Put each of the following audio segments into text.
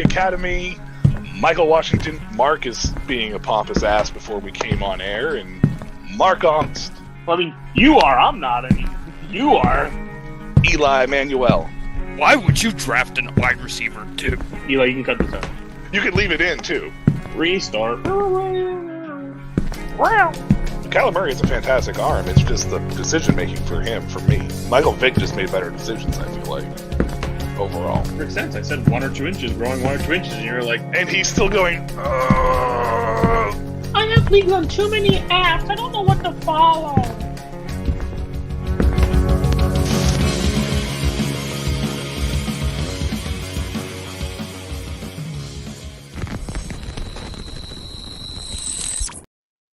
Academy. Michael Washington. Mark is being a pompous ass before we came on air, and Mark Ongst. Well, I mean, you are. I'm not. I mean, you are. Eli Manuel. Why would you draft a wide receiver too? Eli, you can cut this out. You could leave it in too. Restart. Kyler Murray has a fantastic arm. It's just the decision making for him. For me, Michael Vick just made better decisions. I feel like overall. Makes sense. I said 1 or 2 inches, growing 1 or 2 inches, and you're like, and he's still going. I have leagues on too many apps. I don't know what to follow.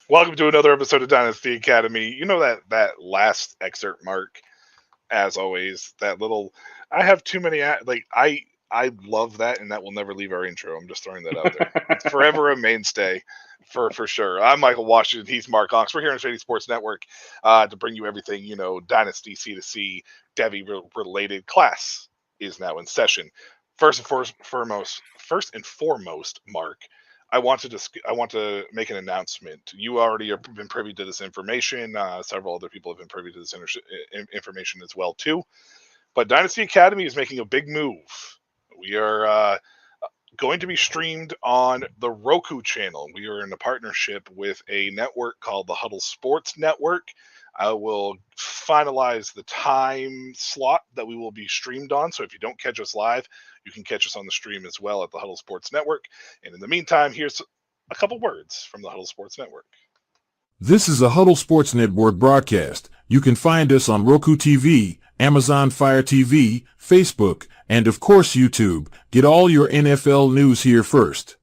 Welcome to another episode of Dynasty Academy. You know that last excerpt, Mark, as always, that little, I have too many, I love that, and that will never leave our intro. I'm just throwing that out there. It's forever a mainstay, for sure. I'm Michael Washington. He's Mark Ongst. We're here on Shady Sports Network to bring you everything, Dynasty, C2C, Devy-related. Class is now in session. First and foremost, Mark, I want to make an announcement. You already have been privy to this information. Several other people have been privy to this information as well too. But Dynasty Academy is making a big move. We are going to be streamed on the Roku channel. We are in a partnership with a network called the Huddle Sports Network. I will finalize the time slot that we will be streamed on. So if you don't catch us live, you can catch us on the stream as well at the Huddle Sports Network. And in the meantime, here's a couple words from the Huddle Sports Network. This is a Huddle Sports Network broadcast. You can find us on Roku TV, Amazon Fire TV, Facebook, and of course YouTube. Get all your NFL news here first.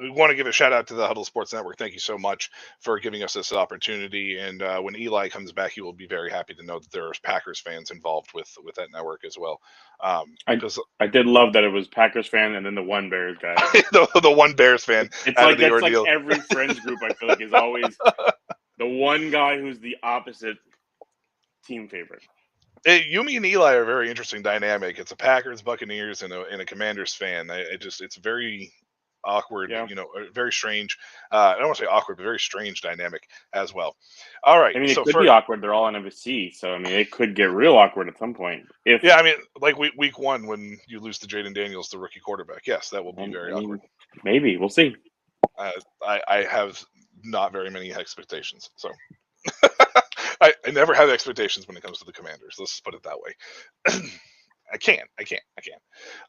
We want to give a shout out to the Huddle Sports Network. Thank you so much for giving us this opportunity. And when Eli comes back, he will be very happy to know that there are Packers fans involved with that network as well. I did love that it was Packers fan and then the one Bears guy. the one Bears fan. It's like every friends group. I feel like is always the one guy who's the opposite team favorite. You, me, and Eli are a very interesting dynamic. It's a Packers, Buccaneers, and a Commanders fan. It's very awkward, yeah. Very strange. I don't want to say awkward, but very strange dynamic as well. All right. I mean, it could be awkward. They're all on NBC, so I mean, it could get real awkward at some point. Like week 1 when you lose to Jaden Daniels, the rookie quarterback. Yes, that will be very awkward. Maybe we'll see. I have not very many expectations, so I never have expectations when it comes to the Commanders. Let's put it that way. I can't.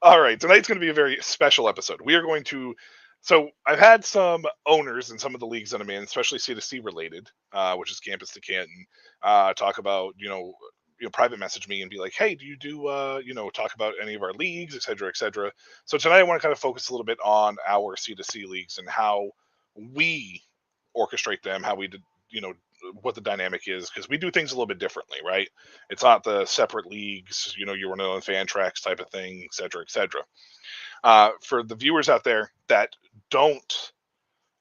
All right. Tonight's going to be a very special episode. We are going to, so I've had some owners in some of the leagues that I'm in, especially C2C related, which is Campus to Canton, talk about, private message me and be like, hey, do you do, talk about any of our leagues, et cetera, et cetera. So tonight I want to kind of focus a little bit on our C2C leagues and how we orchestrate them, how we did, what the dynamic is, because we do things a little bit differently, right? It's not the separate leagues, you're running on fan tracks type of thing, et cetera, et cetera. For the viewers out there that don't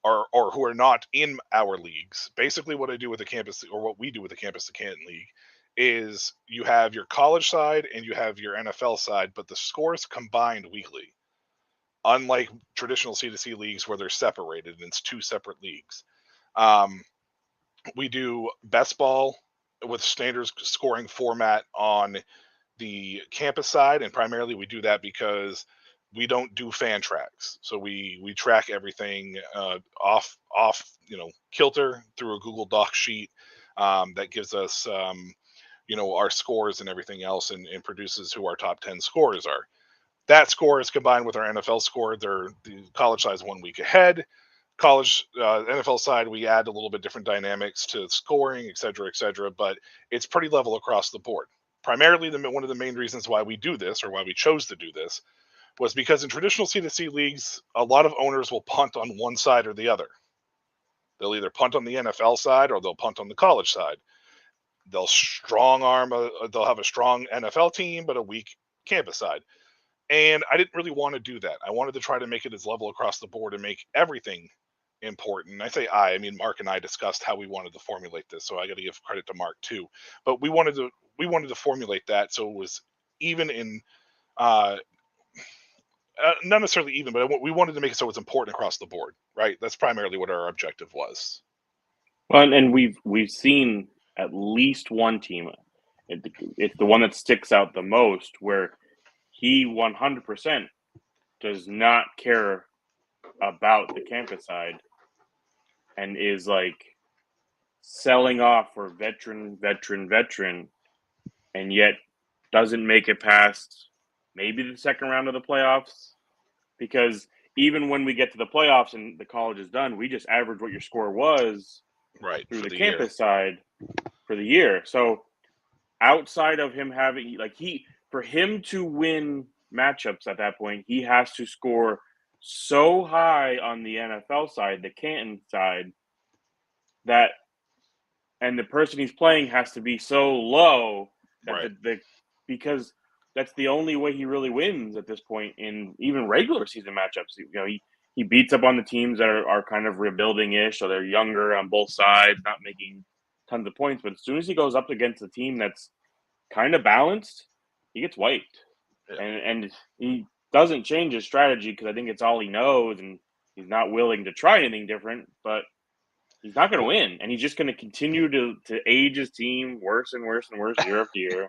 or who are not in our leagues, basically what I do with the campus, or what we do with the Campus to Canton League, is you have your college side and you have your NFL side, but the scores combined weekly. Unlike traditional C2C leagues where they're separated and it's 2 separate leagues. We do best ball with standard scoring format on the campus side, and primarily we do that because we don't do fan tracks. So we track everything off kilter through a Google Doc sheet that gives us our scores and everything else, and produces who our top 10 scorers are. That score is combined with our NFL score. They're the college side is 1 week ahead. College NFL side, we add a little bit different dynamics to scoring, et cetera, but it's pretty level across the board. Primarily, one of the main reasons why we do this, or why we chose to do this, was because in traditional C2C leagues, a lot of owners will punt on one side or the other. They'll either punt on the NFL side or they'll punt on the college side. They'll they'll have a strong NFL team, but a weak campus side. And I didn't really want to do that. I wanted to try to make it as level across the board and make everything important. I mean, Mark and I discussed how we wanted to formulate this, so I got to give credit to Mark too. But we wanted to formulate that so it was even in, not necessarily even, but we wanted to make it so it's important across the board, right? That's primarily what our objective was. Well, and we've seen at least one team. It's the one that sticks out the most, where he 100% does not care about the campus side and is like selling off for veteran, and yet doesn't make it past maybe the second round of the playoffs. Because even when we get to the playoffs and the college is done, we just average what your score was right through the campus side for the year. So outside of him having, for him to win matchups at that point, he has to score so high on the NFL side, the Canton side, and the person he's playing has to be so low that because that's the only way he really wins at this point in even regular season matchups. He beats up on the teams that are kind of rebuilding-ish, so they're younger on both sides, not making tons of points. But as soon as he goes up against a team that's kind of balanced, he gets wiped. Yeah. And he doesn't change his strategy because I think it's all he knows, and he's not willing to try anything different. But he's not going to win, and he's just going to continue to age his team worse and worse and worse year after year.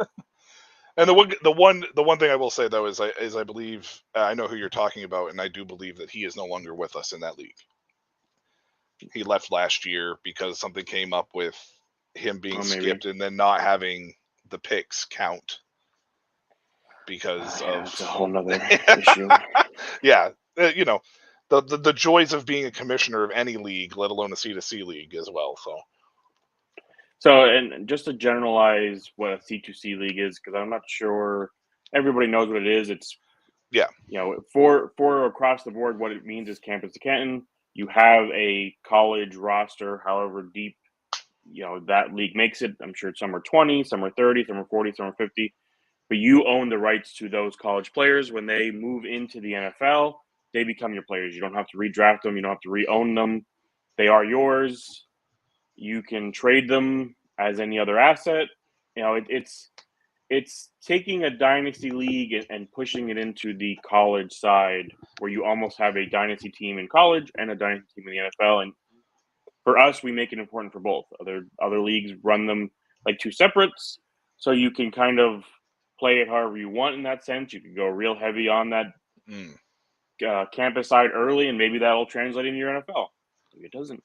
And the one thing I will say though is I believe I know who you're talking about, and I do believe that he is no longer with us in that league. He left last year because something came up with him being skipped and then not having the picks count because of it's a whole nother issue. Yeah, the joys of being a commissioner of any league, let alone a C2C league as well. So, and just to generalize what a C2C league is, because I'm not sure everybody knows what it is. It's for across the board, what it means is campus to Canton. You have a college roster, however deep that league makes it. I'm sure some are 20, some are 30, some are 40, some are 50. But you own the rights to those college players. When they move into the NFL, they become your players. You don't have to redraft them. You don't have to re-own them. They are yours. You can trade them as any other asset. It's taking a dynasty league and pushing it into the college side, where you almost have a dynasty team in college and a dynasty team in the NFL. And for us, we make it important for both. Other leagues run them like two separates, so you can kind of play it however you want in that sense. You can go real heavy on that campus side early, and maybe that'll translate into your NFL. Maybe it doesn't.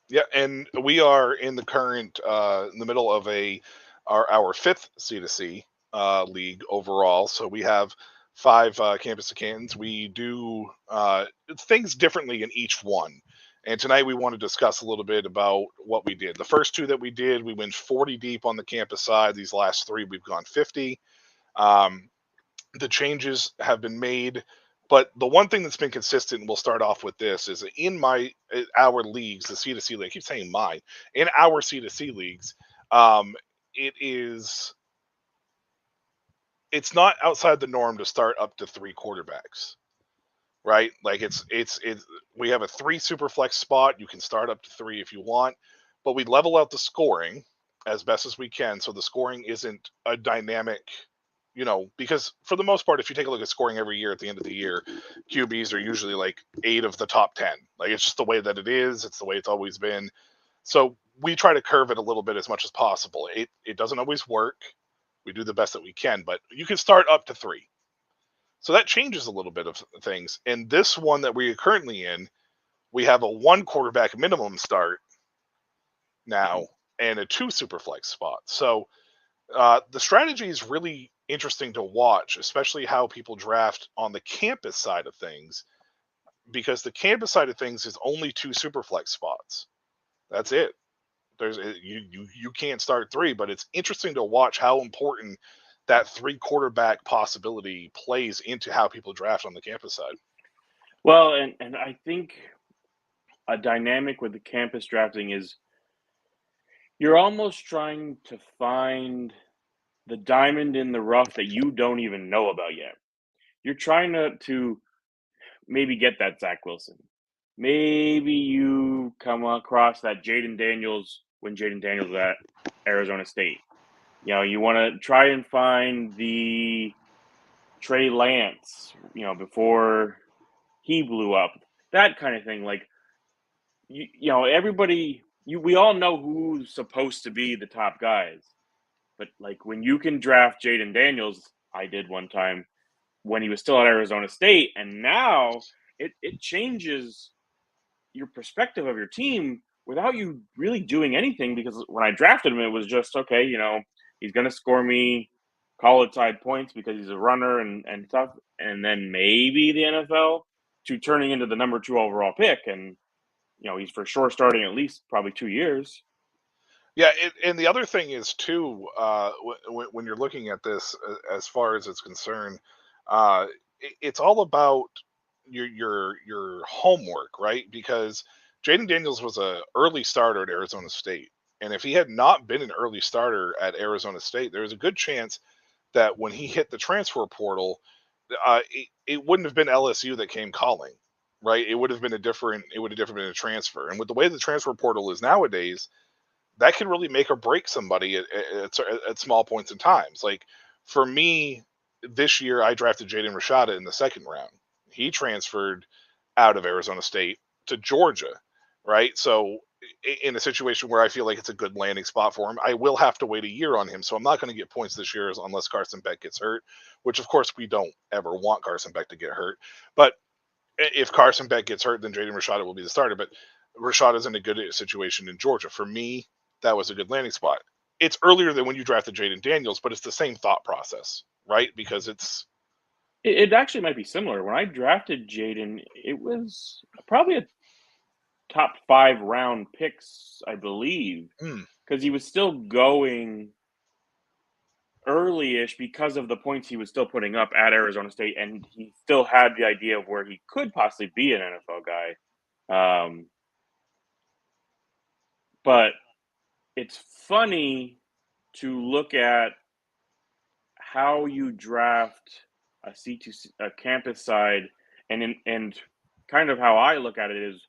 Yeah, and we are in the current in the middle of our fifth C2C league overall. So we have 5 campus to Cantons. We do things differently in each one. And tonight we want to discuss a little bit about what we did. The first 2 that we did, we went 40 deep on the campus side. These last 3, we've gone 50. The changes have been made. But the one thing that's been consistent, and we'll start off with this, is in our leagues, the C2C league, I keep saying mine, in our C2C leagues, it's not outside the norm to start up to 3 quarterbacks, right? Like we have a 3 super flex spot. You can start up to 3 if you want, but we level out the scoring as best as we can, so the scoring isn't a dynamic. Because for the most part, if you take a look at scoring every year at the end of the year, QBs are usually like 8 of the top 10. Like, it's just the way that it is. It's the way it's always been. So we try to curve it a little bit as much as possible. It doesn't always work, We do the best that we can, but you can start up to 3. So that changes a little bit of things. And this one that we are currently in, we have a 1 quarterback minimum start now and a 2 super flex spots. So the strategy is really interesting to watch, especially how people draft on the campus side of things, because the campus side of things is only 2 super flex spots. That's it. You can't start 3, but it's interesting to watch how important that 3 quarterback possibility plays into how people draft on the campus side. Well, and I think a dynamic with the campus drafting is you're almost trying to find the diamond in the rough that you don't even know about yet. You're trying to maybe get that Zach Wilson. Maybe you come across that Jaden Daniels when Jaden Daniels was at Arizona State. You know, you want to try and find the Trey Lance, before he blew up. That kind of thing. Like, everybody, we all know who's supposed to be the top guys. But, like, when you can draft Jaden Daniels, I did one time when he was still at Arizona State, and now it changes your perspective of your team without you really doing anything, because when I drafted him, it was just, okay, he's going to score me college side points because he's a runner and stuff. And then maybe the NFL to turning into the number 2 overall pick. And, he's for sure starting at least probably 2 years. Yeah, and the other thing is too, when you're looking at this, as far as it's concerned, it's all about your homework, right? Because Jaden Daniels was a early starter at Arizona State, and if he had not been an early starter at Arizona State, there was a good chance that when he hit the transfer portal, it wouldn't have been LSU that came calling, right? It would have been been a transfer, and with the way the transfer portal is nowadays, that can really make or break somebody at small points in times. Like for me, this year I drafted Jaden Rashada in the 2nd round. He transferred out of Arizona State to Georgia, right? So in a situation where I feel like it's a good landing spot for him, I will have to wait a year on him. So I'm not going to get points this year unless Carson Beck gets hurt, which of course we don't ever want Carson Beck to get hurt. But if Carson Beck gets hurt, then Jaden Rashada will be the starter. But Rashada's in a good situation in Georgia. For me, that was a good landing spot. It's earlier than when you drafted Jaden Daniels, but it's the same thought process, right? Because it actually might be similar. When I drafted Jaden, it was probably a top 5 round picks, I believe, because he was still going early-ish because of the points he was still putting up at Arizona State, and he still had the idea of where he could possibly be an NFL guy. But it's funny to look at how you draft a C2C, a campus side, and kind of how I look at it is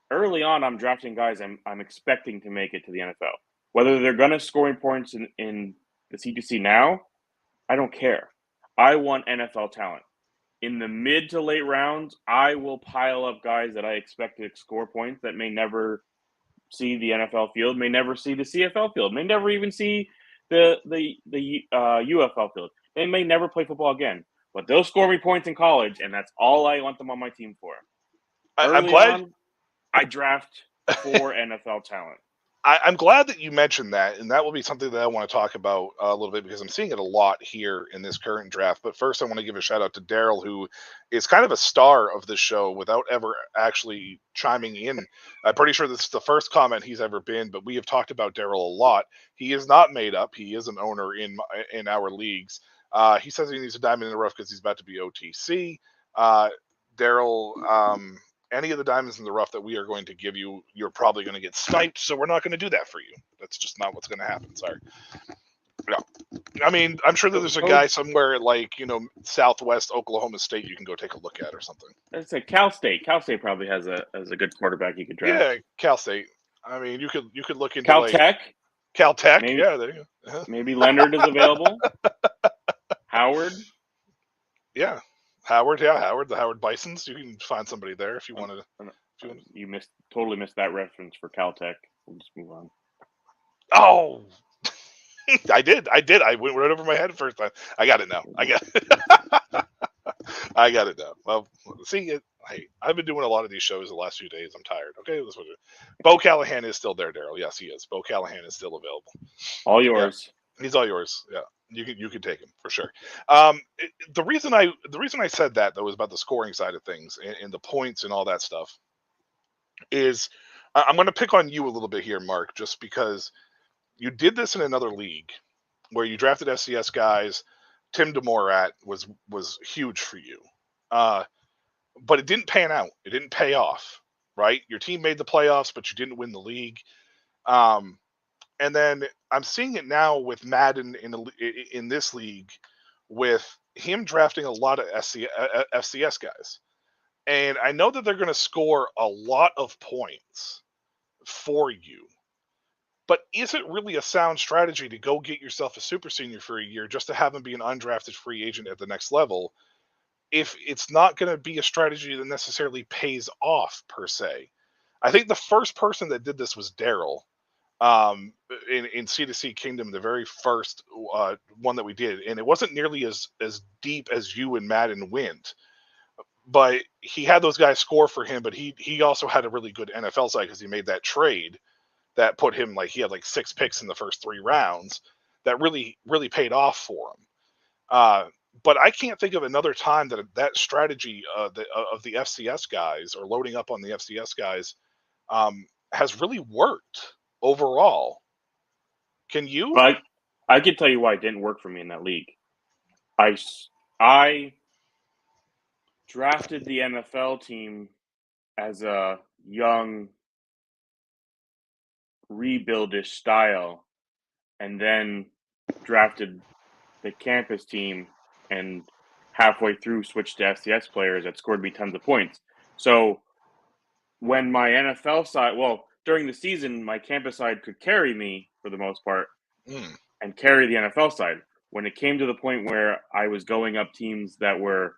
early on, I'm drafting guys I'm expecting to make it to the NFL. Whether they're going to scoring points in the C2C now, I don't care. I want NFL talent. In the mid to late rounds, I will pile up guys that I expect to score points that may never see the NFL field, may never see the CFL field, may never even see the UFL field. They may never play football again, but they'll score me points in college, and that's all I want them on my team for. I'm glad I draft for NFL talent. I'm glad that you mentioned that, and that will be something that I want to talk about a little bit because I'm seeing it a lot here in this current draft. But first, I want to give a shout out to Daryl, who is kind of a star of this show without ever actually chiming in. I'm pretty sure this is the first comment he's ever been, but we have talked about Daryl a lot. He is not made up. He is an owner in our leagues. He says he needs a diamond in the rough because he's about to be OTC. Daryl, any of the diamonds in the rough that we are going to give you, you're probably going to get sniped, so we're not going to do that for you. That's just not what's going to happen. Sorry. No. I mean, I'm sure that there's a guy somewhere like, Southwest Oklahoma State you can go take a look at or something. I'd say Cal State. Cal State probably has a good quarterback you could draft. Yeah, Cal State. I mean, you could look into Caltech. Caltech. Maybe, yeah, there you go. Maybe Leonard is available. Howard. Yeah. Howard, the Howard Bisons. You can find somebody there if you wanted to. You totally missed that reference for Caltech. We'll just move on. Oh, I did. I went right over my head first time. I got it now. I got it now. Well, see, I've been doing a lot of these shows the last few days. I'm tired. Okay, let's watch it. Bo Callahan is still there, Daryl. Yes, he is. Bo Callahan is still available. All yours. Yeah, he's all yours. Yeah, you can take him for sure. The reason I said that though is about the scoring side of things and the points and all that stuff. Is I'm going to pick on you a little bit here, Mark, just because you did this in another league where you drafted FCS guys. Tim DeMorat was huge for you, but it didn't pan out. It didn't pay off, right? Your team made the playoffs, but you didn't win the league. And then I'm seeing it now with Madden in this league, with him drafting a lot of FCS guys, and I know that they're going to score a lot of points for you. But is it really a sound strategy to go get yourself a super senior for a year just to have him be an undrafted free agent at the next level if it's not going to be a strategy that necessarily pays off per se? I think the first person that did this was Daryl in C2C Kingdom, the very first one that we did. And it wasn't nearly as deep as you and Madden went. But he had those guys score for him, but he also had a really good NFL side because he made that trade that put him he had 6 picks in the first 3 rounds that really paid off for him. But I can't think of another time that strategy of the FCS guys or loading up on the FCS guys has really worked overall. Can you? But I can tell you why it didn't work for me in that league. I drafted the NFL team as a young rebuildish style, and then drafted the campus team and halfway through switched to FCS players that scored me tons of points. So when my NFL side, during the season, my campus side could carry me for the most part and carry the NFL side. When it came to the point where I was going up teams that were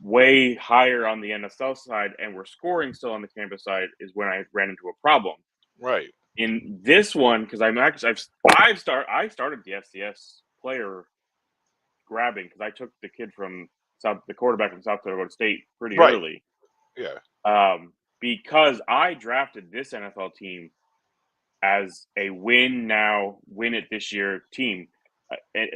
way higher on the NFL side and were scoring still on the campus side is when I ran into a problem. Right. In this one, because I started the FCS player grabbing because I took the kid from the quarterback from South Dakota State pretty early. Yeah. Because I drafted this NFL team as a win it this year team.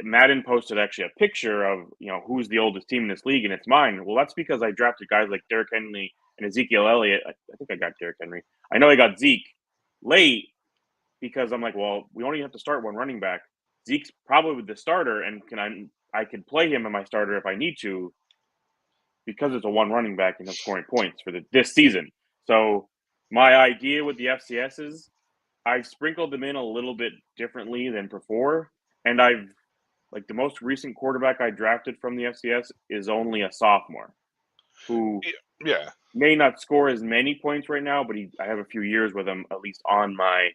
Madden posted actually a picture of who's the oldest team in this league, and it's mine. Well, that's because I drafted guys like Derrick Henry and Ezekiel Elliott. I think I got Derrick Henry. I know I got Zeke late because I'm like, well, we only have to start one running back. Zeke's probably the starter, and I could play him in my starter if I need to, because it's a one running back and I'm scoring points for this season. So my idea with the FCS is I've sprinkled them in a little bit differently than before, and the most recent quarterback I drafted from the FCS is only a sophomore who may not score as many points right now, but I have a few years with him, at least on my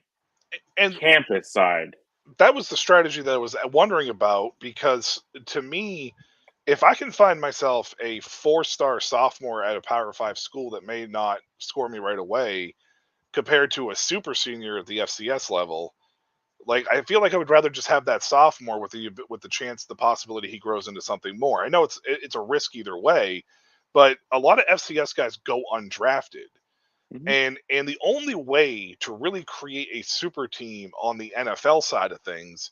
campus side. That was the strategy that I was wondering about, because to me, if I can find myself a 4-star sophomore at a Power 5 school that may not score me right away compared to a super senior at the FCS level, I feel like I would rather just have that sophomore with the chance, the possibility he grows into something more. I know it's a risk either way, but a lot of FCS guys go undrafted. Mm-hmm. And the only way to really create a super team on the NFL side of things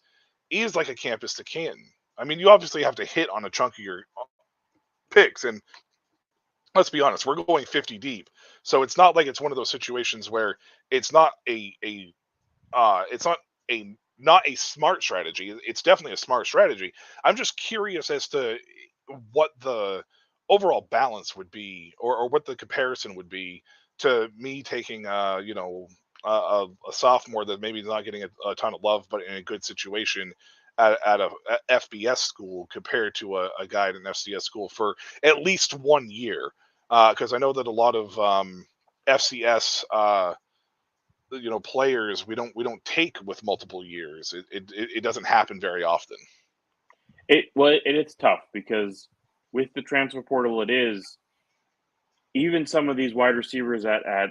is like a campus to Canton. I mean, you obviously have to hit on a chunk of your picks, and let's be honest, we're going 50 deep, so it's not like it's one of those situations where it's not not a smart strategy. It's definitely a smart strategy. I'm just curious as to what the overall balance would be, or what the comparison would be to me taking a sophomore that maybe is not getting a ton of love, but in a good situation at a FBS school compared to a guy at an FCS school for at least 1 year. Because I know that a lot of FCS players we don't take with multiple years. It doesn't happen very often. It's tough because with the transfer portal, even some of these wide receivers at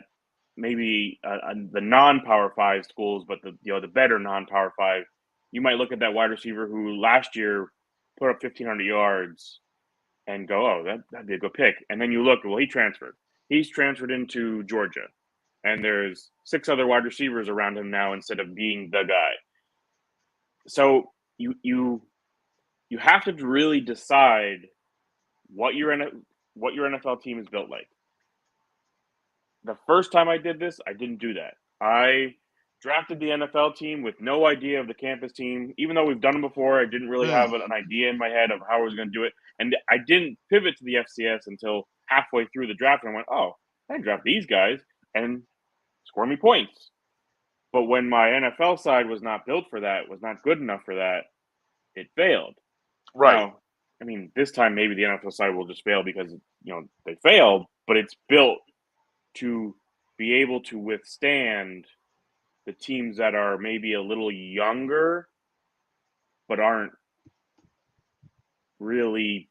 maybe the non-Power 5 schools, but the better non-Power 5, you might look at that wide receiver who last year put up 1,500 yards and go, oh, that'd be a good pick. And then you look, well, he transferred. He's transferred into Georgia, and there's 6 other wide receivers around him now instead of being the guy. So you have to really decide what your NFL team is built like. The first time I did this, I didn't do that. I drafted the NFL team with no idea of the campus team. Even though we've done it before, I didn't really have an idea in my head of how I was going to do it. And I didn't pivot to the FCS until halfway through the draft. And I went, oh, I can draft these guys and score me points. But when my NFL side was not built for that, was not good enough for that, it failed. Right. Now, I mean, this time maybe the NFL side will just fail because, they failed, but it's built to be able to withstand the teams that are maybe a little younger, but aren't really,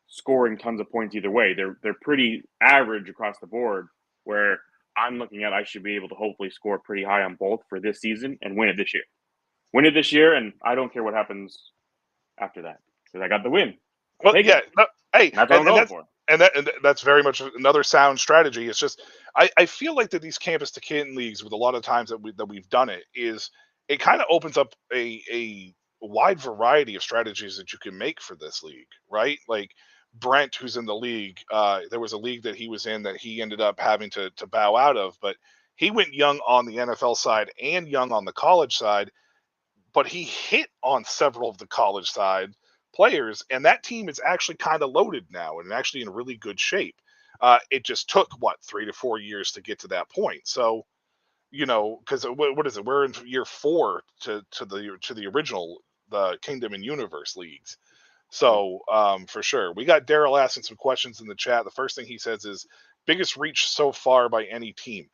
scoring tons of points either way. They're pretty average across the board, where I'm looking at I should be able to hopefully score pretty high on both for this season and win it this year. Win it this year, and I don't care what happens after that because I got the win. Well, yeah. Hey, that's what I'm going for. And that's very much another sound strategy. It's just I feel like that these campus to kin leagues, with a lot of times that we've done it kind of opens up a wide variety of strategies that you can make for this league, right? Like Brent, who's in the league, there was a league that he was in that he ended up having to bow out of, but he went young on the NFL side and young on the college side, but he hit on several of the college side players, and that team is actually kind of loaded now and actually in really good shape. It just took 3 to 4 years to get to that point. So, because what is it? We're in year 4 to the original the Kingdom and Universe leagues. So for sure, we got Daryl asking some questions in the chat. The first thing he says is biggest reach so far by any team.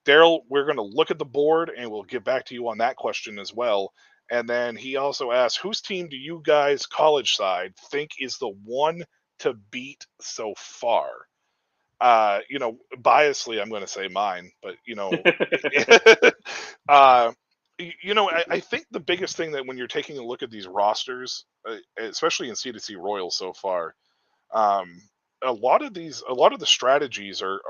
Daryl, we're going to look at the board and we'll get back to you on that question as well. And then he also asked, whose team do you guys, college side, think is the one to beat so far? Biasly, I'm going to say mine, but, I think the biggest thing that when you're taking a look at these rosters, especially in C2C Royals so far, a lot of the strategies are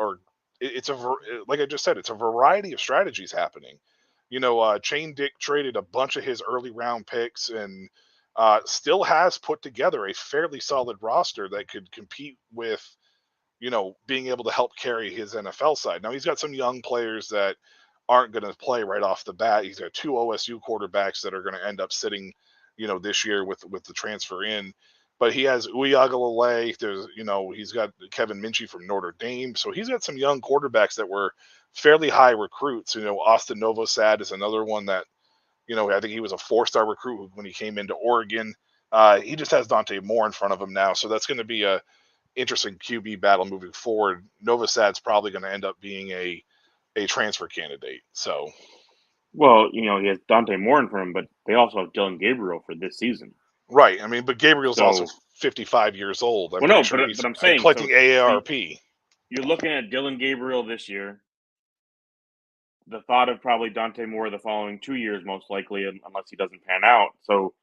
like I just said, it's a variety of strategies happening. Chain Dick traded a bunch of his early round picks and still has put together a fairly solid roster that could compete with, being able to help carry his NFL side. Now he's got some young players that aren't going to play right off the bat. He's got 2 OSU quarterbacks that are going to end up sitting, this year with the transfer in. But he has Uyagalele. There's, he's got Kevin Minchie from Notre Dame. So he's got some young quarterbacks that were fairly high recruits. Austin Novosad is another one that, I think he was a 4-star recruit when he came into Oregon. He just has Dante Moore in front of him now. So that's going to be a interesting QB battle moving forward. Novosad's probably going to end up being a transfer candidate. So, well, he has Dante Moore in front of him, but they also have Dylan Gabriel for this season. Right. I mean, but Gabriel's also 55 years old. But I'm saying collecting AARP. You're looking at Dylan Gabriel this year. The thought of probably Dante Moore the following 2 years, most likely, unless he doesn't pan out. So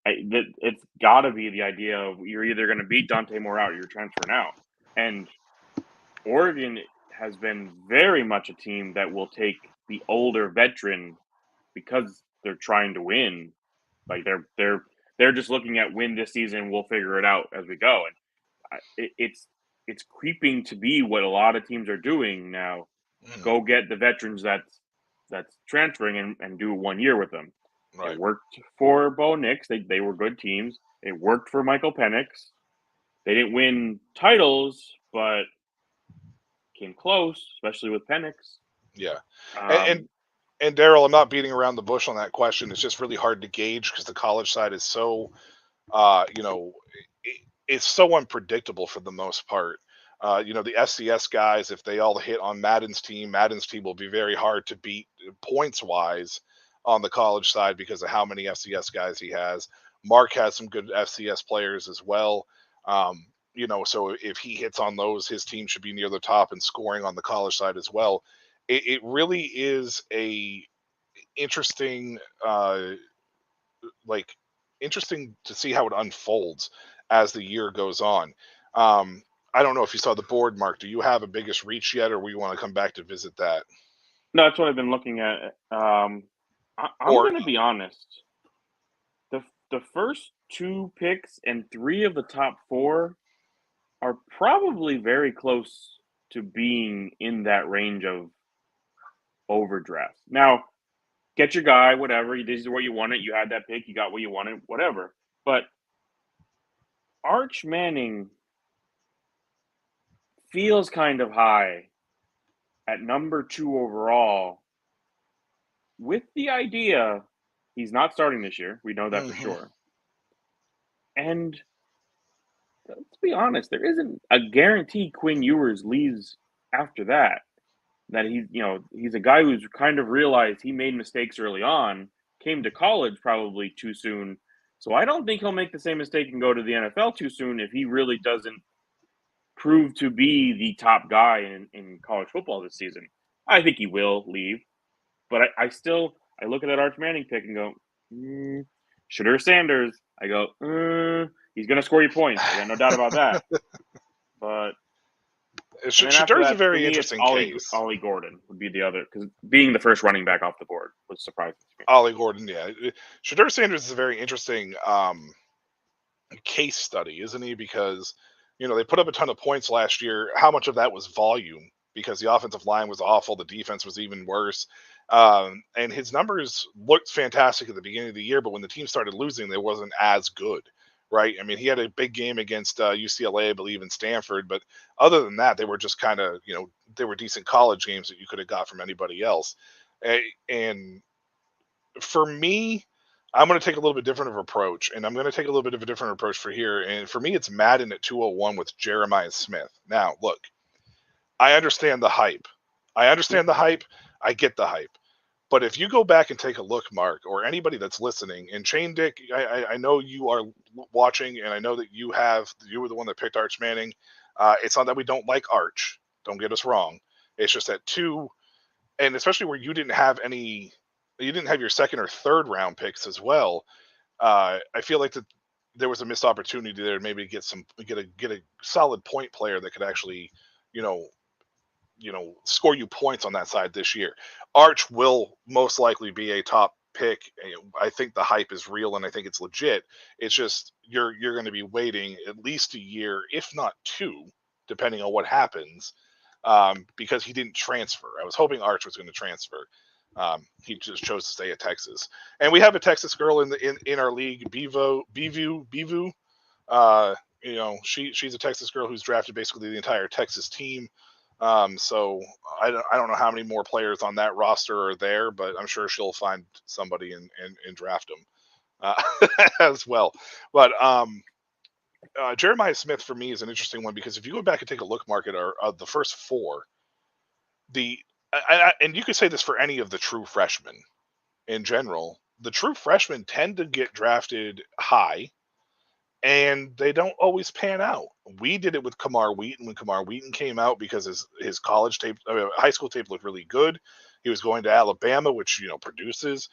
it's got to be the idea of you're either going to beat Dante Moore out or you're transferring out. And Oregon has been very much a team that will take the older veteran because they're trying to win. Like they're just looking at win this season. We'll figure it out as we go. And it's creeping to be what a lot of teams are doing now. Go get the veterans that's transferring and do 1 year with them. Right. It worked for Bo Nix. They were good teams. It worked for Michael Penix. They didn't win titles, but came close, especially with Penix. Yeah. And Daryl, I'm not beating around the bush on that question. It's just really hard to gauge because the college side is so, it's so unpredictable for the most part. The FCS guys, if they all hit on Madden's team will be very hard to beat points-wise on the college side because of how many FCS guys he has. Mark has some good FCS players as well. So if he hits on those, his team should be near the top and scoring on the college side as well. It really is interesting, interesting to see how it unfolds as the year goes on. I don't know if you saw the board, Mark. Do you have a biggest reach yet, or we want to come back to visit that? No, that's what I've been looking at. I'm Or- going to be honest. The first 2 picks and 3 of the top 4 are probably very close to being in that range of overdraft. Now, get your guy, whatever. This is where you want it. You had that pick. You got what you wanted, whatever. But Arch Manning feels kind of high at number 2 overall, with the idea he's not starting this year. We know that for sure. And let's be honest, there isn't a guarantee Quinn Ewers leaves after that. That he's a guy who's kind of realized he made mistakes early on, came to college probably too soon. So I don't think he'll make the same mistake and go to the NFL too soon if he really doesn't prove to be the top guy in college football this season. I think he will leave. But I look at that Arch Manning pick and go, Shedeur Sanders. I go, he's going to score you points. I got no doubt about that. But Shedeur's a very interesting case. Ollie Gordon would be the other, because being the first running back off the board was surprising to me. Ollie Gordon, yeah. Shedeur Sanders is a very interesting case study, isn't he? Because, they put up a ton of points last year. How much of that was volume? Because the offensive line was awful. The defense was even worse. And his numbers looked fantastic at the beginning of the year, but when the team started losing, they wasn't as good. Right. I mean, he had a big game against UCLA, I believe, in Stanford. But other than that, they were just kind of, they were decent college games that you could have got from anybody else. And for me, I'm going to take a little bit different of an approach. And I'm going to take a little bit of a different approach for here. And for me, it's Madden at 201 with Jeremiah Smith. Now, look, I understand the hype. I get the hype. But if you go back and take a look, Mark, or anybody that's listening, and Chain Dick, I know you are watching, and I know that you were the one that picked Arch Manning. It's not that we don't like Arch. Don't get us wrong. It's just that 2, and especially where you didn't have your second or third round picks as well. I feel like that there was a missed opportunity there to maybe get a solid point player that could actually, score you points on that side this year. Arch will most likely be a top pick. I think the hype is real and I think it's legit. It's just you're going to be waiting at least a year, if not 2, depending on what happens, because he didn't transfer. I was hoping Arch was going to transfer. He just chose to stay at Texas. And we have a Texas girl in our league, Bivu. She's a Texas girl who's drafted basically the entire Texas team. So I don't know how many more players on that roster are there, but I'm sure she'll find somebody and draft them as well. But Jeremiah Smith for me is an interesting one because if you go back and take a look, Mark, at the first 4, and you could say this for any of the true freshmen in general, the true freshmen tend to get drafted high. And they don't always pan out. We did it with Kamar Wheaton when Kamar Wheaton came out because his college tape, high school tape looked really good. He was going to Alabama, which produces.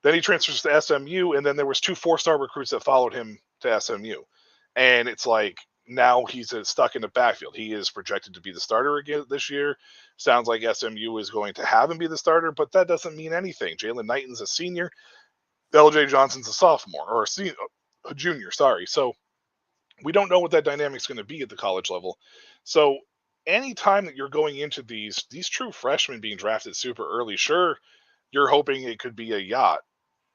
Then he transfers to SMU, and then there was 2 4-star recruits that followed him to SMU. And it's like now he's stuck in the backfield. He is projected to be the starter again this year. Sounds like SMU is going to have him be the starter, but that doesn't mean anything. Jalen Knighton's a senior. LJ Johnson's a sophomore or a junior, sorry. So we don't know what that dynamic's going to be at the college level. So anytime that you're going into these true freshmen being drafted super early, sure, you're hoping it could be a yacht,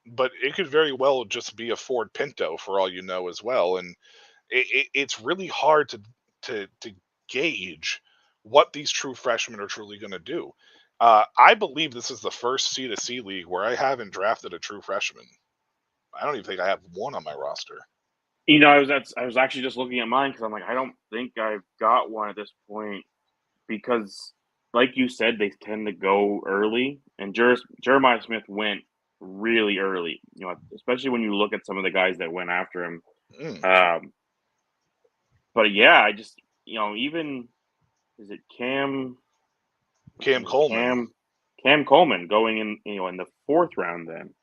but it could very well just be a Ford Pinto for all you know as well. And it's really hard to gauge what these true freshmen are truly going to do. I believe this is the first C2C league where I haven't drafted a true freshman. I don't even think I have one on my roster. I was actually just looking at mine because I'm like, I don't think I've got one at this point because, like you said, they tend to go early, and Jeremiah Smith went really early. Especially when you look at some of the guys that went after him. But yeah, I just even is it Cam Coleman? Cam Coleman going in in the 4th round. Then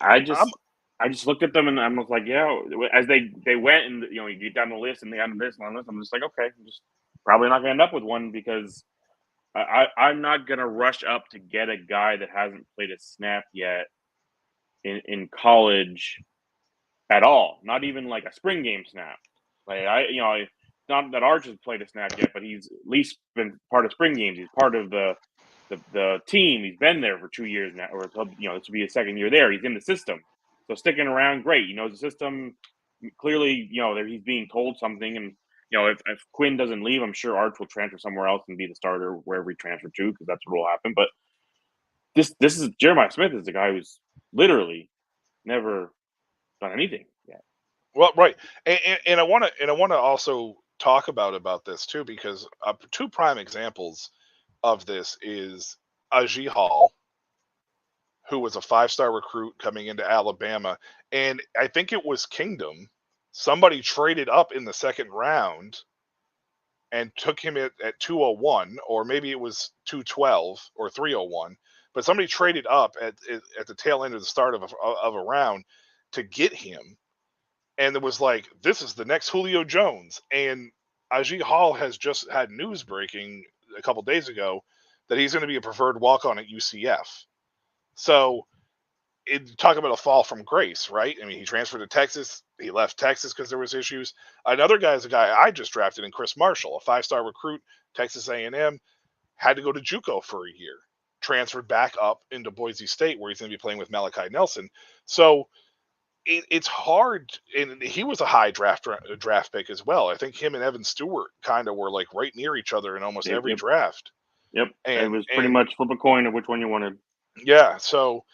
I just looked at them and I was like, yeah. As they went and you get down the list and they had this and this, I'm just like, okay, I'm just probably not gonna end up with one because I'm not gonna rush up to get a guy that hasn't played a snap yet in college at all. Not even like a spring game snap. Like not that Arch has played a snap yet, but he's at least been part of spring games. He's part of the team. He's been there for 2 years now, or this will be his 2nd year there. He's in the system, so sticking around, great. He knows the system. Clearly, he's being told something, and if Quinn doesn't leave, I'm sure Arch will transfer somewhere else and be the starter wherever he transferred to, because that's what will happen. But this is Jeremiah Smith is the guy who's literally never done anything yet. Well, right, and I want to also talk about this too, because 2 prime examples of this is Ajee Hall, who was a 5-star recruit coming into Alabama, and I think it was Kingdom. Somebody traded up in the 2nd round and took him at 201, or maybe it was 212 or 301, but somebody traded up at the tail end of the start of a round to get him. And it was like, this is the next Julio Jones. And Ajee Hall has just had news breaking a couple days ago that he's going to be a preferred walk-on at UCF. So talk about a fall from grace, right? I mean, he transferred to Texas. He left Texas because there was issues. Another guy is a guy I just drafted in Chris Marshall, a 5-star recruit, Texas A&M, had to go to JUCO for a year, transferred back up into Boise State where he's going to be playing with Malachi Nelson. So it's hard, and he was a high draft pick as well. I think him and Evan Stewart kind of were like right near each other in almost every draft. Yep, and it was pretty much flip a coin of which one you wanted. Yeah, so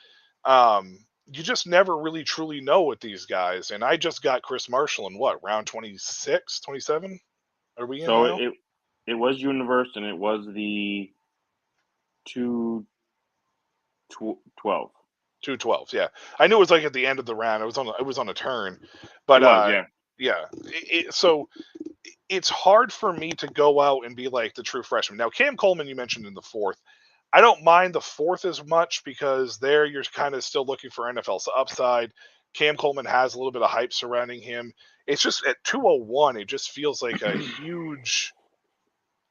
you just never really truly know with these guys. And I just got Chris Marshall in round 26, 27? Are we in now? So it was Universe, and it was the 212. 212, yeah. I knew it was like at the end of the round. It was on a turn, but yeah. So it's hard for me to go out and be like the true freshman. Now, Cam Coleman, you mentioned in the 4th. I don't mind the 4th as much because there you're kind of still looking for NFL's upside. Cam Coleman has a little bit of hype surrounding him. It's just at 201, it just feels like a huge.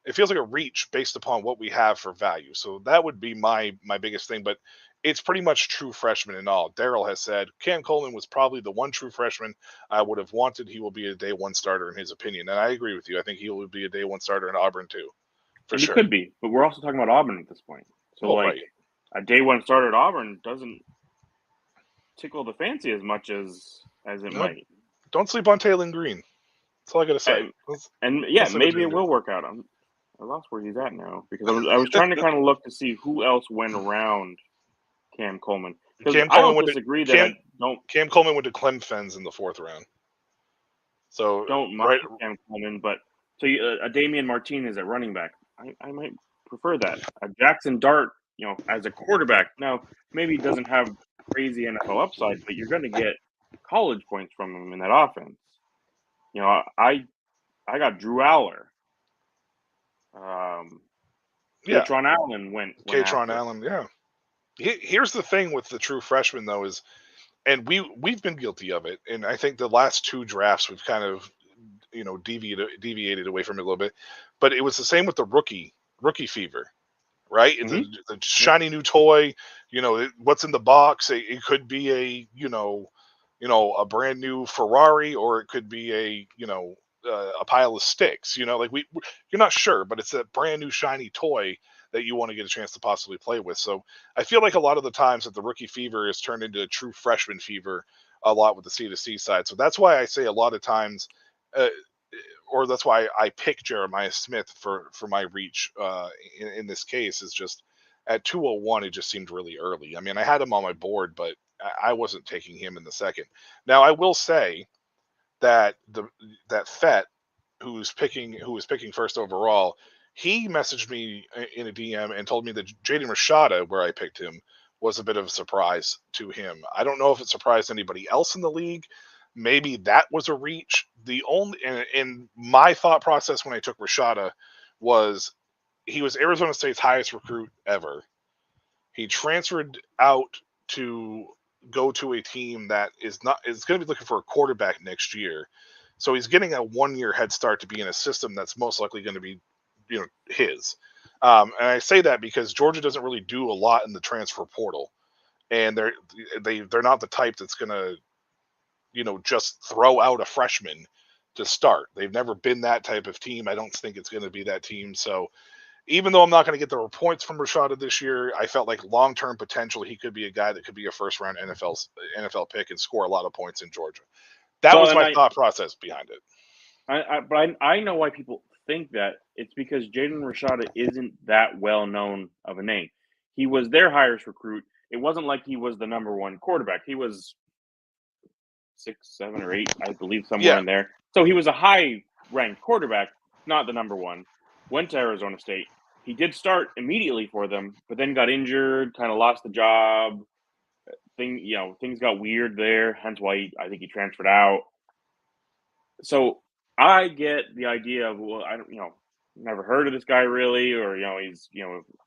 It feels like a reach based upon what we have for value. So that would be my biggest thing. But it's pretty much true freshman and all. Daryl has said Cam Coleman was probably the one true freshman I would have wanted. He will be a day 1 starter in his opinion. And I agree with you. I think he will be a day 1 starter in Auburn too. For sure. He could be, but we're also talking about Auburn at this point. So right. A day 1 starter at Auburn doesn't tickle the fancy as much as it might. Don't sleep on Taylor Green. That's all I got to say. And maybe it will work out. I lost where he's at now because I was trying to kind of look to see who else went around Cam Coleman. Cam Coleman Cam Coleman went to Clemson in the 4th round. So don't mind Cam Coleman, but so a Damian Martinez at running back, I might prefer that. A Jackson Dart, as a quarterback. Now maybe he doesn't have crazy NFL upside, but you're going to get college points from him in that offense. I got Drew Aller. Katron Allen went Katron Allen, yeah. Here's the thing with the true freshman though is, and we've been guilty of it, and I think the last 2 drafts we've kind of deviated away from it a little bit, but it was the same with the rookie fever, right? Mm-hmm. The shiny new toy, what's in the box. It could be a brand new Ferrari, or it could be a pile of sticks. You're not sure, but it's a brand new shiny toy that you want to get a chance to possibly play with. So I feel like a lot of the times that the rookie fever is turned into a true freshman fever a lot with the C2C side. So that's why I say a lot of times, or that's why I pick Jeremiah Smith for my reach in this case, is just at 201, it just seemed really early. I mean, I had him on my board, but I wasn't taking him in the 2nd. Now I will say that that Fett, who was picking 1st overall, he messaged me in a DM and told me that Jaden Rashada, where I picked him, was a bit of a surprise to him. I don't know if it surprised anybody else in the league. Maybe that was a reach. The only in my thought process when I took Rashada was he was Arizona State's highest recruit ever. He transferred out to go to a team that is going to be looking for a quarterback next year. So he's getting a 1-year head start to be in a system that's most likely going to be, his. And I say that because Georgia doesn't really do a lot in the transfer portal, and they're not the type that's going to, just throw out a freshman to start. They've never been that type of team. I don't think it's going to be that team. So even though I'm not going to get the points from Rashada this year, I felt like long-term potential, he could be a guy that could be a first-round NFL pick and score a lot of points in Georgia. That was my thought process behind it. But I know why people think that. It's because Jaden Rashada isn't that well-known of a name. He was their highest recruit. It wasn't like he was the number one quarterback. He was 6, 7, or 8, I believe, somewhere in there. So he was a high-ranked quarterback, not the number one. Went to Arizona State. He did start immediately for them, but then got injured, kind of lost the job. Things got weird there, hence why I think he transferred out. So I get the idea of, well, I don't, never heard of this guy really, or he's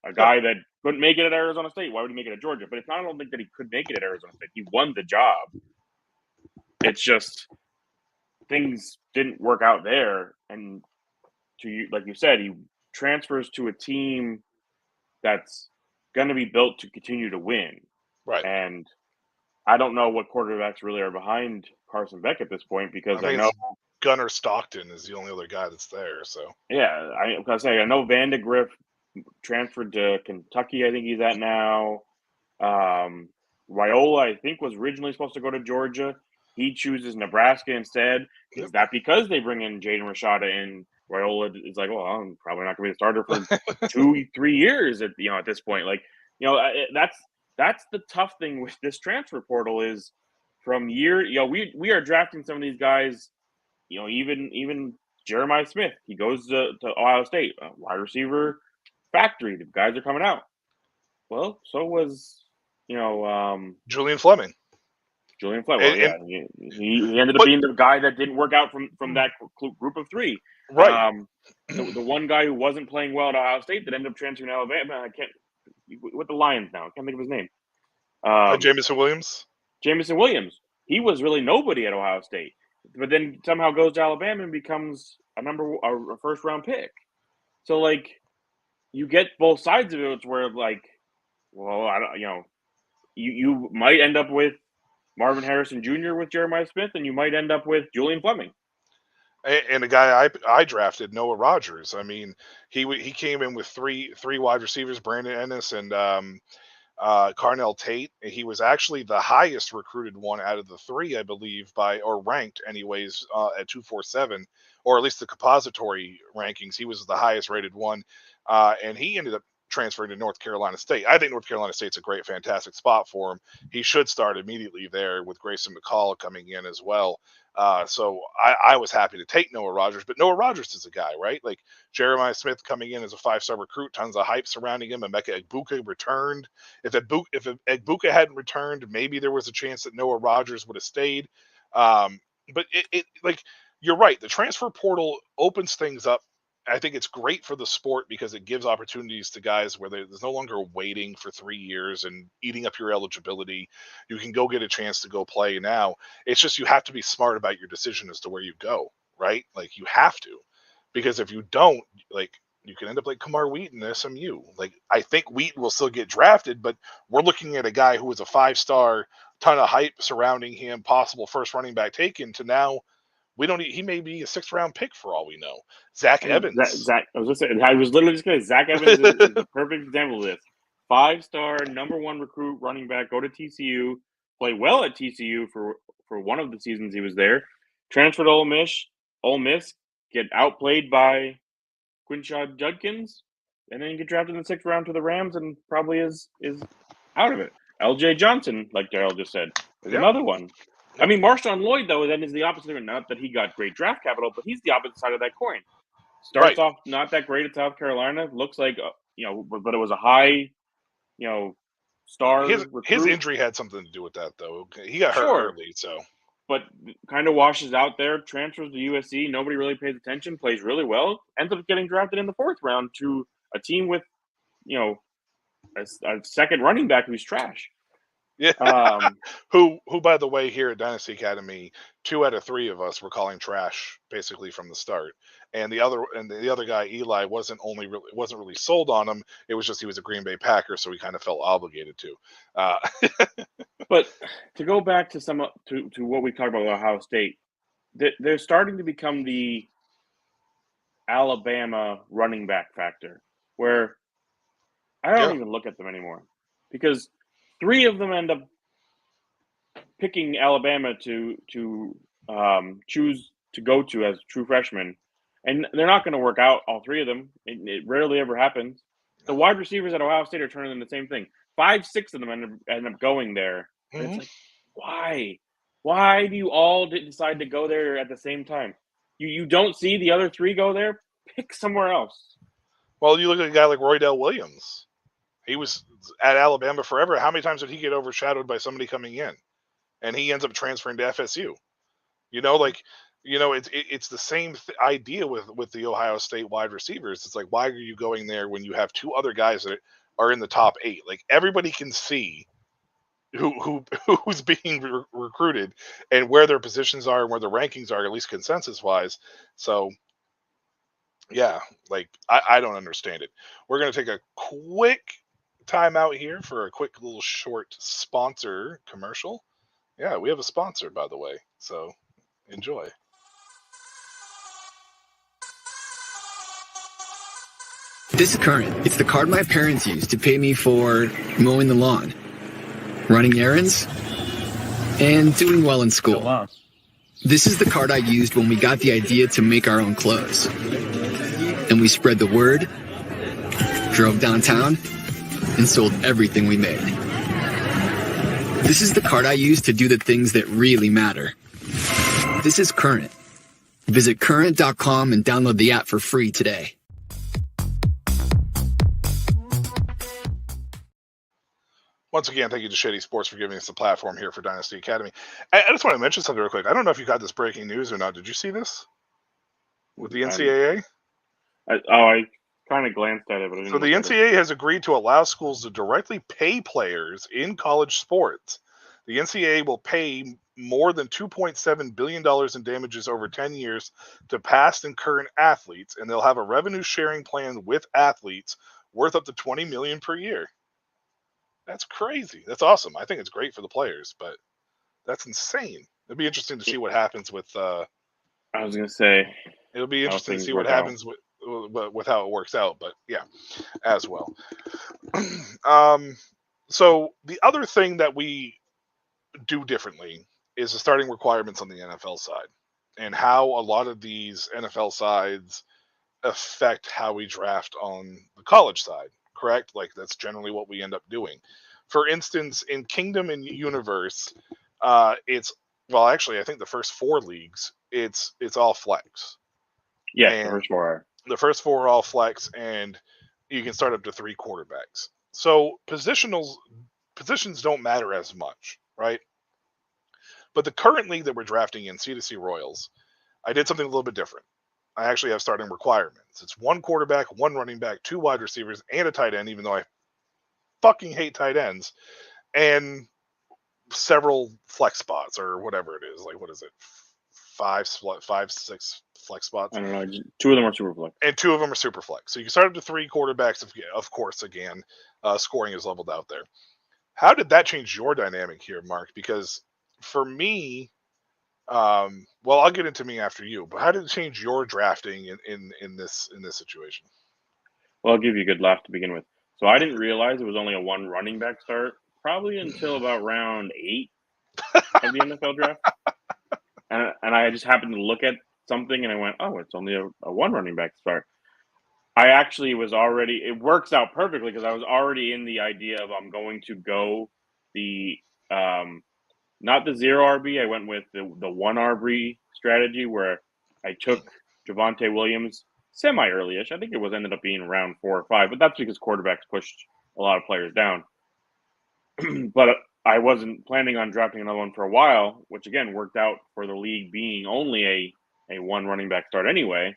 a guy that couldn't make it at Arizona State. Why would he make it at Georgia? But it's not, I don't think that he could make it at Arizona State. He won the job. It's just things didn't work out there, and like you said, he transfers to a team that's going to be built to continue to win. Right. And I don't know what quarterbacks really are behind Carson Beck at this point, because I know Gunnar Stockton is the only other guy that's there. So yeah, I know Vandegrift transferred to Kentucky. I think he's at now. Raiola, I think, was originally supposed to go to Georgia. He chooses Nebraska instead. Is that because they bring in Jaden Rashada in? Raiola is like, well, I'm probably not going to be the starter for 2-3 years at this point. That's the tough thing with this transfer portal is from year. We are drafting some of these guys. Even Jeremiah Smith, he goes to Ohio State, wide receiver factory. The guys are coming out. Well, so was Julian Fleming. Well, he ended up being the guy that didn't work out from that group of 3. Right. The one guy who wasn't playing well at Ohio State that ended up transferring to Alabama. With the Lions now. I can't think of his name. Jamison Williams. Jamison Williams. He was really nobody at Ohio State, but then somehow goes to Alabama and becomes a first-round pick. So you get both sides of it. It's where well, I don't. You might end up with Marvin Harrison Jr. with Jeremiah Smith, and you might end up with Julian Fleming. And a guy I drafted, Noah Rogers. I mean, he came in with three wide receivers, Brandon Ennis and Carnell Tate. He was actually the highest recruited one out of the 3, I believe, or ranked anyways, at 247, or at least the compository rankings. He was the highest rated one, and he ended up transferring to North Carolina State. I think North Carolina State's a fantastic spot for him. He should start immediately there with Grayson McCall coming in as well. So I was happy to take Noah Rogers, but Noah Rogers is a guy, right? Like Jeremiah Smith coming in as a 5-star recruit, tons of hype surrounding him. Emeka Egbuka returned. If Egbuka hadn't returned, maybe there was a chance that Noah Rogers would have stayed. But it you're right. The transfer portal opens things up. I think it's great for the sport because it gives opportunities to guys where there's no longer waiting for 3 years and eating up your eligibility. You can go get a chance to go play now. It's just you have to be smart about your decision as to where you go, right? Like you have to, because if you don't, you can end up like Kamar Wheaton at SMU. I think Wheaton will still get drafted, but we're looking at a guy who was a 5-star, ton of hype surrounding him, possible first running back taken, to now he may be a 6th-round pick for all we know. Zach Evans. I was literally just going to say, Zach Evans is the perfect example of this. 5-star, number 1 recruit running back, go to TCU, play well at TCU for one of the seasons he was there, transfer to Ole Miss, get outplayed by Quinshad Judkins, and then get drafted in the 6th round to the Rams and probably is out of it. LJ Johnson, like Darryl just said, is another one. I mean, Marshawn Lloyd, though, then is the opposite. Not that he got great draft capital, but he's the opposite side of that coin. Starts off not that great at South Carolina. Looks like, but it was a high, star. His injury had something to do with that, though. He got hurt early, so. But kind of washes out there, transfers to USC. Nobody really pays attention, plays really well, ends up getting drafted in the 4th round to a team with, a second running back who's trash. Yeah. Um, who, by the way, here at Dynasty Academy, 2 out of 3 of us were calling trash basically from the start. And the other guy, Eli, wasn't really sold on him. It was just he was a Green Bay Packer, so he kind of felt obligated to. But to go back to to what we talked about with Ohio State, they're starting to become the Alabama running back factor, where I don't even look at them anymore because 3 of them end up picking Alabama to choose to go to as true freshmen, and they're not going to work out, all 3 of them. It rarely ever happens. The wide receivers at Ohio State are turning in the same thing. 5, 6 of them end up going there. And it's like, why? Why do you all decide to go there at the same time? You don't see the other 3 go there? Pick somewhere else. Well, you look at a guy like Roydell Williams. He was at Alabama forever. How many times did he get overshadowed by somebody coming in? And he ends up transferring to FSU. It's the same idea with the Ohio State wide receivers. It's like, why are you going there when you have 2 other guys that are in the top 8? Like, everybody can see who's being recruited and where their positions are and where the rankings are, at least consensus wise. So yeah, like I don't understand it. We're going to take a quick time out here for a quick little short sponsor commercial. Yeah, we have a sponsor, by the way, so enjoy. This is Current. It's the card my parents used to pay me for mowing the lawn, running errands, and doing well in school. This is the card I used when we got the idea to make our own clothes. And we spread the word, drove downtown, and sold everything we made. This is the card I use to do the things that really matter. This is Current. Visit current.com and download the app for free today. Once again, thank you to Shady Sports for giving us the platform here for Dynasty Academy. I just want to mention something real quick. I don't know if you got this breaking news or not. Did you see this with the NCAA? I kind of glanced at it, but I didn't. So the NCAA has agreed to allow schools to directly pay players in college sports. The NCAA will pay more than $2.7 billion in damages over 10 years to past and current athletes, and they'll have a revenue sharing plan with athletes worth up to $20 million per year. That's crazy. That's awesome. I think it's great for the players, but that's insane. It'll be interesting to see what happens with. I was gonna say it'll be interesting to see what happens with how it works out, but yeah, as well. So the other thing that we do differently is the starting requirements on the NFL side, and how a lot of these NFL sides affect how we draft on the college side. Correct? Like, that's generally what we end up doing. For instance, in Kingdom and Universe, it's, well, actually, I think the first 4 leagues, it's all flex. Yeah, and the first 4 are. The first 4 are all flex, and you can start up to 3 quarterbacks. So positions don't matter as much, right? But the current league that we're drafting in, C2C Royals, I did something a little bit different. I actually have starting requirements. It's 1 quarterback, 1 running back, 2 wide receivers, and a tight end, even though I fucking hate tight ends, and several flex spots or whatever it is. Like, what is it? 5, 6 flex spots. I don't know. 2 of them are super flex. And 2 of them are super flex. So you can start up to 3 quarterbacks. Of course, again, scoring is leveled out there. How did that change your dynamic here, Mark? Because for me, well, I'll get into me after you, but how did it change your drafting in this situation? Well, I'll give you a good laugh to begin with. So I didn't realize it was only a 1 running back start, probably until about round 8 of the NFL draft. And I just happened to look at something and I went, oh, it's only a 1 running back start. I actually was already, it works out perfectly because I was already in the idea of I'm going to go the, not the 0 RB. I went with the 1 RB strategy where I took Javonte Williams semi-early-ish. I think it ended up being round 4 or 5, but that's because quarterbacks pushed a lot of players down. But I wasn't planning on drafting another one for a while, which again worked out for the league being only a 1 running back start anyway.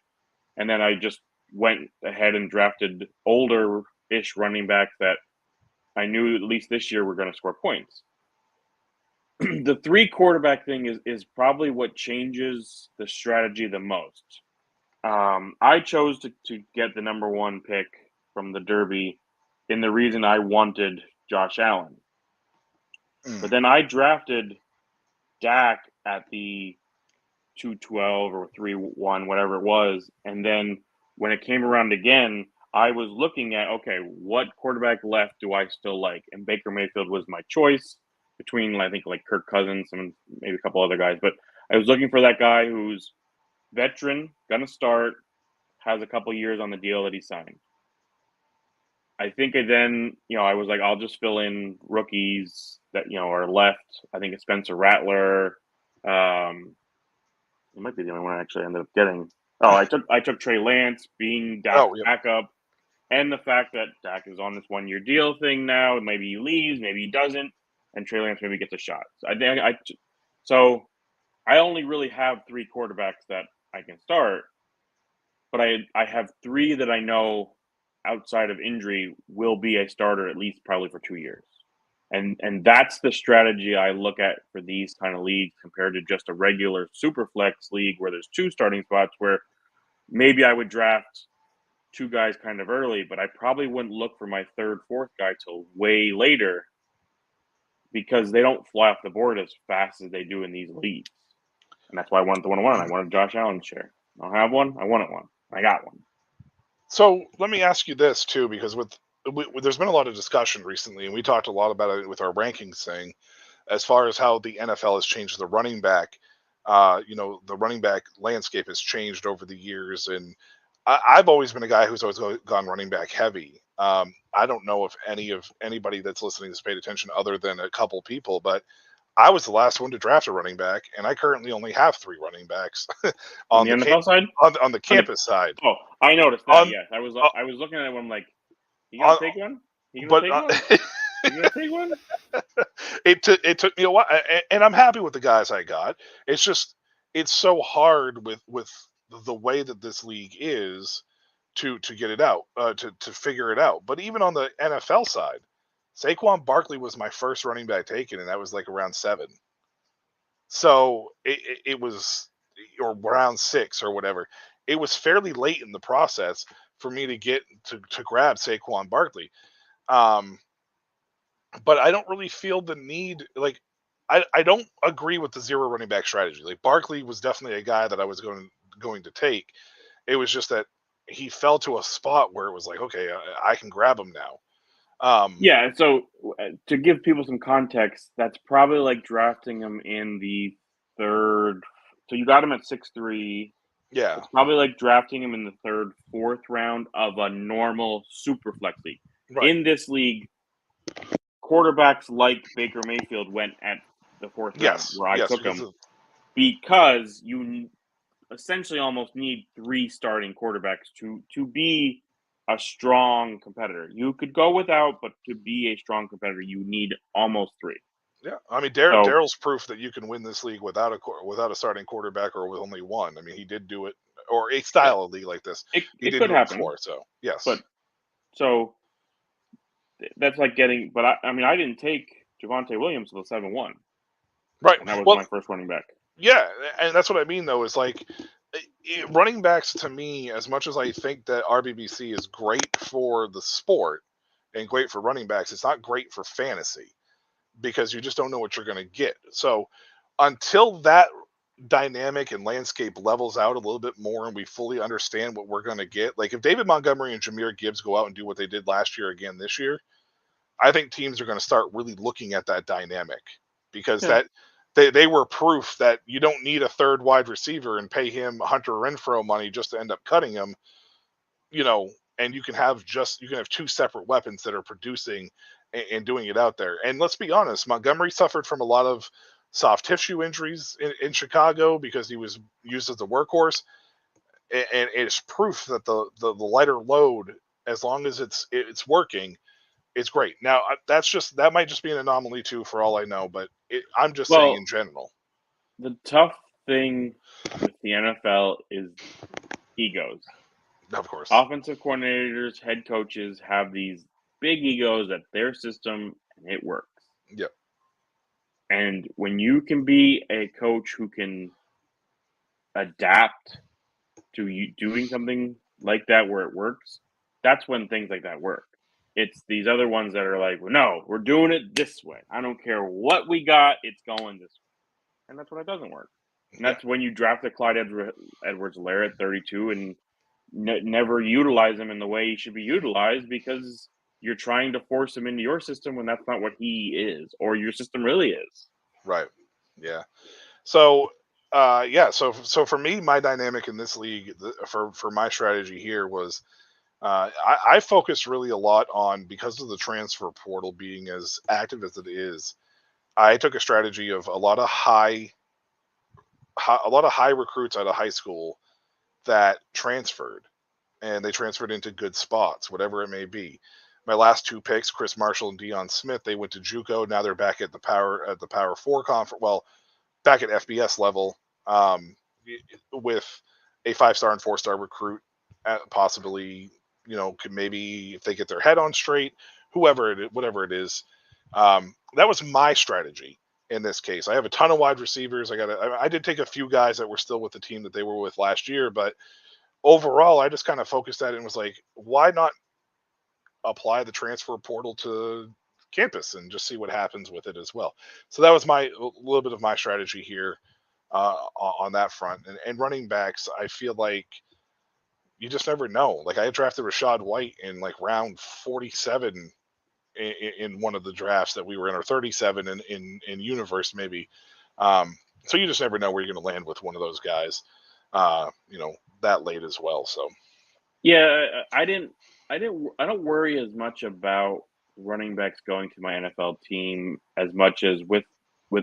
And then I just went ahead and drafted older-ish running backs that I knew at least this year we're going to score points. The 3 quarterback thing is probably what changes the strategy the most. I chose to get the number 1 pick from the Derby in the reason I wanted Josh Allen. But then I drafted Dak at the 212 or 3-1, whatever it was. And then when it came around again, I was looking at, okay, what quarterback left do I still like? And Baker Mayfield was my choice between, I think, like Kirk Cousins and maybe a couple other guys. But I was looking for that guy who's veteran, going to start, has a couple years on the deal that he signed. I think then, I was like, I'll just fill in rookies that, are left. I think it's Spencer Rattler. It might be the only one I actually ended up getting. Oh, I took Trey Lance being Dak's backup, and the fact that Dak is on this 1-year deal thing now. Maybe he leaves, maybe he doesn't, and Trey Lance maybe gets a shot. So I only really have 3 quarterbacks that I can start, but I have 3 that I know outside of injury will be a starter at least probably for 2 years. And that's the strategy I look at for these kind of leagues compared to just a regular super flex league where there's 2 starting spots, where maybe I would draft 2 guys kind of early, but I probably wouldn't look for my 3rd, 4th guy till way later because they don't fly off the board as fast as they do in these leagues. And that's why I wanted the 1-1. I wanted Josh Allen's share. I don't have one. I wanted one. I got one. So let me ask you this too, because there's been a lot of discussion recently, and we talked a lot about it with our rankings thing, as far as how the NFL has changed the running back. The running back landscape has changed over the years, and I've always been a guy who's always gone running back heavy. I don't know if anybody that's listening has paid attention other than a couple people, but I was the last one to draft a running back, and I currently only have 3 running backs on the NFL side, on the campus side. Oh, I noticed that. Yes, I was looking at it when I'm like, you gonna take one? You gonna take one? It took me a while, and I'm happy with the guys I got. It's just it's so hard with the way that this league is to get it out, to figure it out. But even on the NFL side, Saquon Barkley was my first running back taken, and that was like around 7. So it was, or around 6 or whatever. It was fairly late in the process for me to get to grab Saquon Barkley. But I don't really feel the need. Like, I don't agree with the 0 running back strategy. Like, Barkley was definitely a guy that I was going to take. It was just that he fell to a spot where it was like, okay, I can grab him now. Yeah, so to give people some context, that's probably like drafting him in the 3rd. So you got him at 6'3". Yeah. It's probably like drafting him in the 3rd, 4th round of a normal super flex league. Right. In this league, quarterbacks like Baker Mayfield went at the 4th round, where I took him, because you essentially almost need 3 starting quarterbacks to be a strong competitor. You could go without, but to be a strong competitor, you need almost 3. Yeah, I mean, Daryl's proof that you can win this league without a starting quarterback or with only one. I mean, he did do it, or a style of league like this. It could happen before, so yes. But so that's like getting. But I mean, I didn't take Javonte Williams till 7-1. Right, and that was my first running back. Yeah, and that's what I mean, though, is like running backs to me, as much as I think that RBBC is great for the sport and great for running backs, it's not great for fantasy because you just don't know what you're going to get. So until that dynamic and landscape levels out a little bit more and we fully understand what we're going to get, like if David Montgomery and Jahmyr Gibbs go out and do what they did last year again this year, I think teams are going to start really looking at that dynamic because that they were proof that you don't need a 3rd wide receiver and pay him Hunter Renfrow money just to end up cutting him, and you can have 2 separate weapons that are producing and doing it out there. And let's be honest, Montgomery suffered from a lot of soft tissue injuries in Chicago because he was used as a workhorse. And it's proof that the lighter load, as long as it's working, it's great. Now that might just be an anomaly too, for all I know, but I'm just saying in general. The tough thing with the NFL is egos. Of course. Offensive coordinators, head coaches have these big egos at their system, and it works. Yep. And when you can be a coach who can adapt to you doing something like that where it works, that's when things like that work. It's these other ones that are like, well, no, we're doing it this way. I don't care what we got, it's going this way. And that's when it doesn't work. And that's when you draft a Clyde Edwards-Helaire at 32 and never utilize him in the way he should be utilized because you're trying to force him into your system when that's not what he is or your system really is. Right. Yeah. So, So for me, my dynamic in this league for my strategy here was I focused really a lot on, because of the transfer portal being as active as it is, I took a strategy of a lot of high recruits out of high school that transferred, and they transferred into good spots, whatever it may be. My last two picks, Chris Marshall and Deion Smith, they went to JUCO. Now they're back at the Power 4 conference. Well, back at FBS level, with a 5-star and 4-star recruit, possibly, could maybe, if they get their head on straight, whatever it is. That was my strategy in this case. I have a ton of wide receivers. I did take a few guys that were still with the team that they were with last year, but overall, I just kind of focused at it and was like, why not apply the transfer portal to campus and just see what happens with it as well. So that was a little bit of my strategy here on that front. And running backs, I feel like you just never know. Like, I had drafted Rashad White in like round 47 in one of the drafts that we were in, or 37 in universe maybe. So you just never know where you're going to land with one of those guys, that late as well. So yeah, I don't worry as much about running backs going to my NFL team as much as with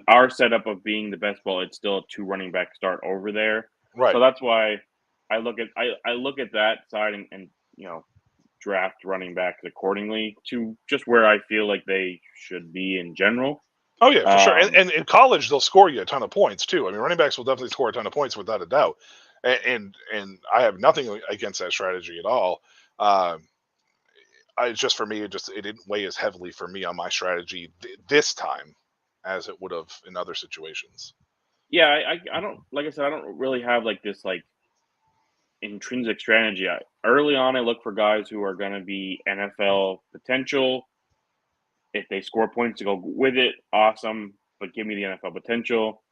our setup of being the best ball, it's still a 2 running back start over there. Right. So that's why I look at that side and draft running backs accordingly to just where I feel like they should be in general. Oh yeah, for sure. And in college, they'll score you a ton of points too. I mean, running backs will definitely score a ton of points without a doubt. And I have nothing against that strategy at all. Just for me, it didn't weigh as heavily for me on my strategy this time as it would have in other situations. Yeah, I don't, like I said, I don't really have like this like intrinsic strategy. Early on, I look for guys who are going to be NFL potential. If they score points to go with it, awesome. But give me the NFL potential.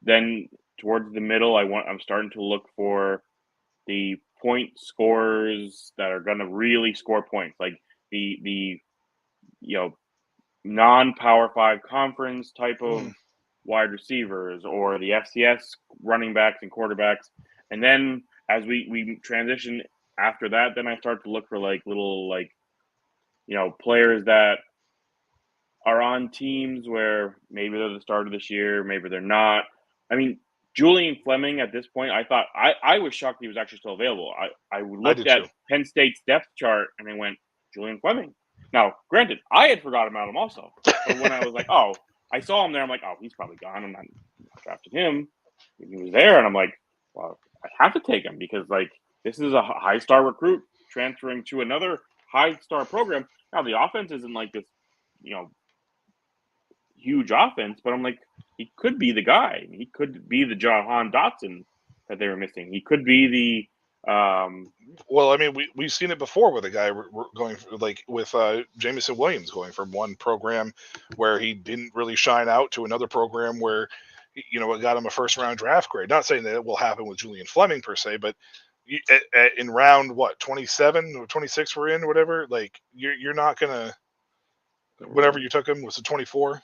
Then towards the middle, I'm starting to look for the point scorers that are going to really score points, like the non-Power 5 conference type of wide receivers or the FCS running backs and quarterbacks. And then as we transition after that, then I start to look for like little players that are on teams where maybe they're the starter this year, maybe they're not. I mean, Julian Fleming at this point, I was shocked he was actually still available. I looked at Penn State's depth chart and I went, Julian Fleming. Now, granted, I had forgotten about him also. But when I was like, oh, I saw him there, I'm like, oh, he's probably gone. I'm not drafting him. And he was there, and I'm like, well, I have to take him because, like, this is a high-star recruit transferring to another high-star program. Now, the offense isn't like this, huge offense, but I'm like, he could be the guy. He could be the Jahan Dotson that they were missing. He could be the well, I mean, we've seen it before with a guy going like with Jamison Williams going from one program where he didn't really shine out to another program where it got him a first-round draft grade. Not saying that it will happen with Julian Fleming per se, but in round 27 or 26 we're in, whatever, like you're not gonna, whenever you took him, was it 24?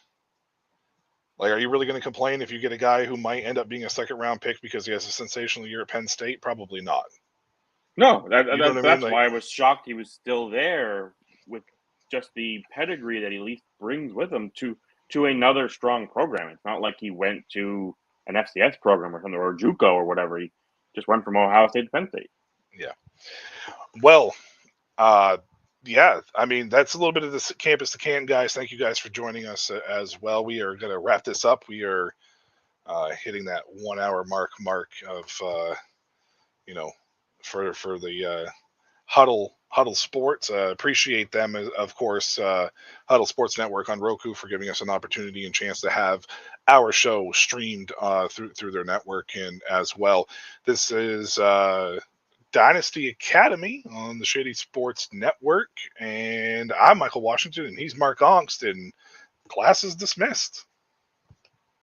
Like, are you really going to complain if you get a guy who might end up being a second-round pick because he has a sensational year at Penn State? Probably not. No, that's why I was shocked he was still there with just the pedigree that he at least brings with him to another strong program. It's not like he went to an FCS program or something, or JUCO or whatever. He just went from Ohio State to Penn State. Yeah. Well, yeah, I mean, that's a little bit of the Campus to Canton, guys. Thank you guys for joining us as well. We are going to wrap this up. We are hitting that 1 hour mark of, for the huddle Huddle Sports. Appreciate them, of course, Huddle Sports Network on Roku for giving us an opportunity and chance to have our show streamed through their network and as well. This is Dynasty Academy on the Shady Sports Network, and I'm Michael Washington, and he's Mark Ongst, and class is dismissed.